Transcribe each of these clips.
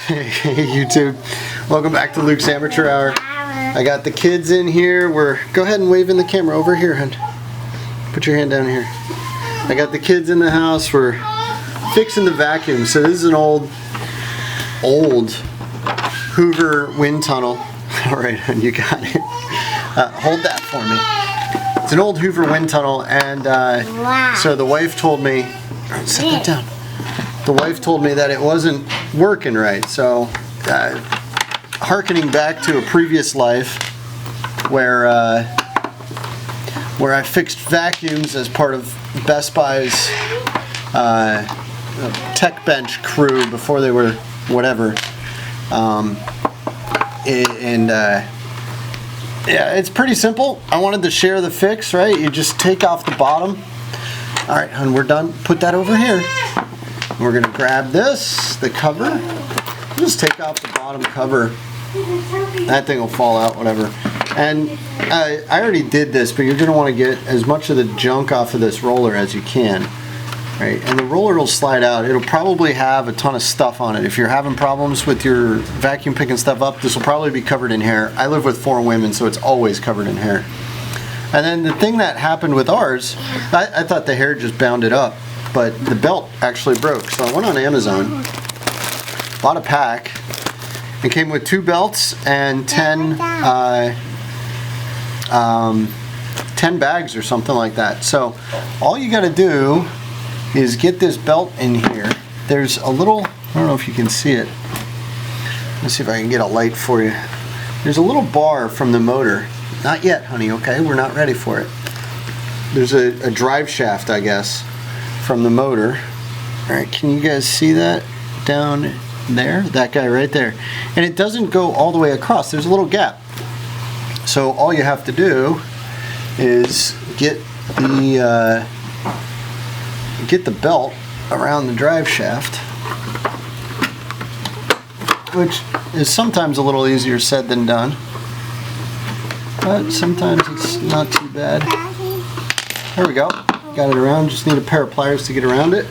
Hey YouTube, welcome back to Luke's Amateur Hour. I got the kids in here. Go ahead and wave in the camera over here, hon. Put your hand down here. I got the kids in the house. We're fixing the vacuum. So this is an old Hoover Windtunnel. All right, hon, you got it. Hold that for me. It's an old Hoover Windtunnel, and so the wife told me, set that down. The wife told me that it wasn't working right, so hearkening back to a previous life where I fixed vacuums as part of Best Buy's tech bench crew before they were whatever, yeah, it's pretty simple. I wanted to share the fix, right? You just take off the bottom. All right, hon, we're done. Put that over here. We're gonna grab this, the cover. Just take off the bottom cover. That thing will fall out, whatever. And I already did this, but you're gonna want to get as much of the junk off of this roller as you can, right? And the roller will slide out. It'll probably have a ton of stuff on it. If you're having problems with your vacuum picking stuff up, this will probably be covered in hair. I live with 4 women, so it's always covered in hair. And then the thing that happened with ours, I thought the hair just bounded up, but the belt actually broke. So I went on Amazon, bought a pack. It came with 2 belts and 10 bags or something like that. So all you got to do is get this belt in here. There's a little, I don't know if you can see it. Let's see if I can get a light for you. There's a little bar from the motor. Not yet, honey, okay? We're not ready for it. There's a drive shaft, I guess, from the motor. All right, can you guys see that down there? That guy right there. And it doesn't go all the way across. There's a little gap. So all you have to do is get the belt around the drive shaft, which is sometimes a little easier said than done, but sometimes it's not too bad. There we go. Got it around. Just need a pair of pliers to get around it.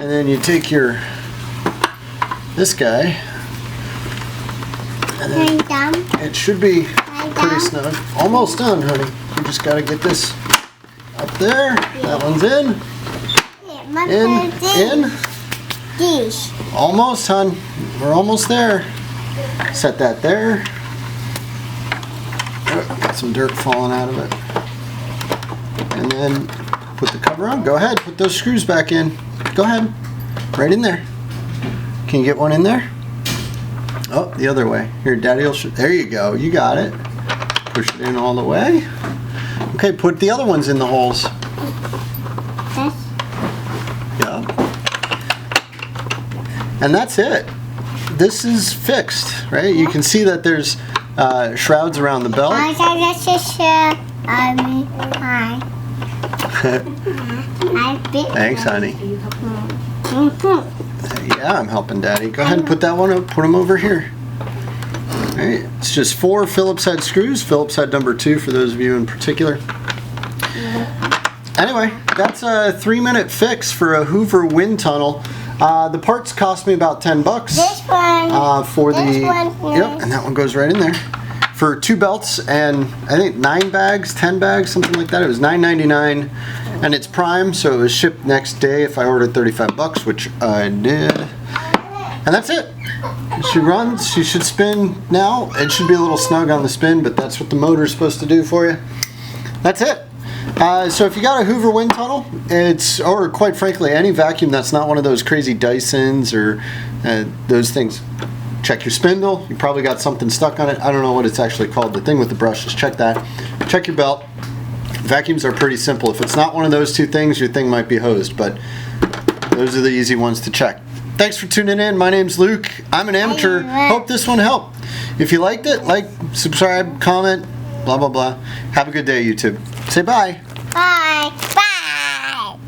And then you take this guy, and then it should be pretty snug. Almost done, honey. You just got to get this up there. That one's in. In. Almost, hon. We're almost there. Set that there. Oh, got some dirt falling out of it. And then put the cover on. Go ahead. Put those screws back in. Go ahead. Right in there. Can you get one in there? Oh, the other way. Here, Daddy will show. There you go. You got it. Push it in all the way. Okay, put the other ones in the holes. Yeah. And that's it. This is fixed, right? You can see that there's shrouds around the belt. Thanks, honey. Yeah, I'm helping Daddy. Go ahead and put that one up. Put them over here. All right. It's just 4 Phillips head screws. Phillips head number 2 for those of you in particular. Anyway, that's a 3-minute fix for a Hoover Windtunnel. The parts cost me about $10. This one. For the yep, and that one goes right in there. For 2 belts and I think 9 bags, 10 bags, something like that. It was $9.99, and it's Prime, so it was shipped next day if I ordered $35, which I did. And that's it. She runs. She should spin now. It should be a little snug on the spin, but that's what the motor is supposed to do for you. That's it. So if you got a Hoover Windtunnel, or quite frankly any vacuum that's not one of those crazy Dysons or those things, check your spindle. You probably got something stuck on it. I don't know what it's actually called. The thing with the brushes. Check that. Check your belt. Vacuums are pretty simple. If it's not one of those 2 things, your thing might be hosed, but those are the easy ones to check. Thanks for tuning in. My name's Luke. I'm an amateur. Hope this one helped. If you liked it, like, subscribe, comment, blah, blah, blah. Have a good day, YouTube. Say bye. Bye. Bye.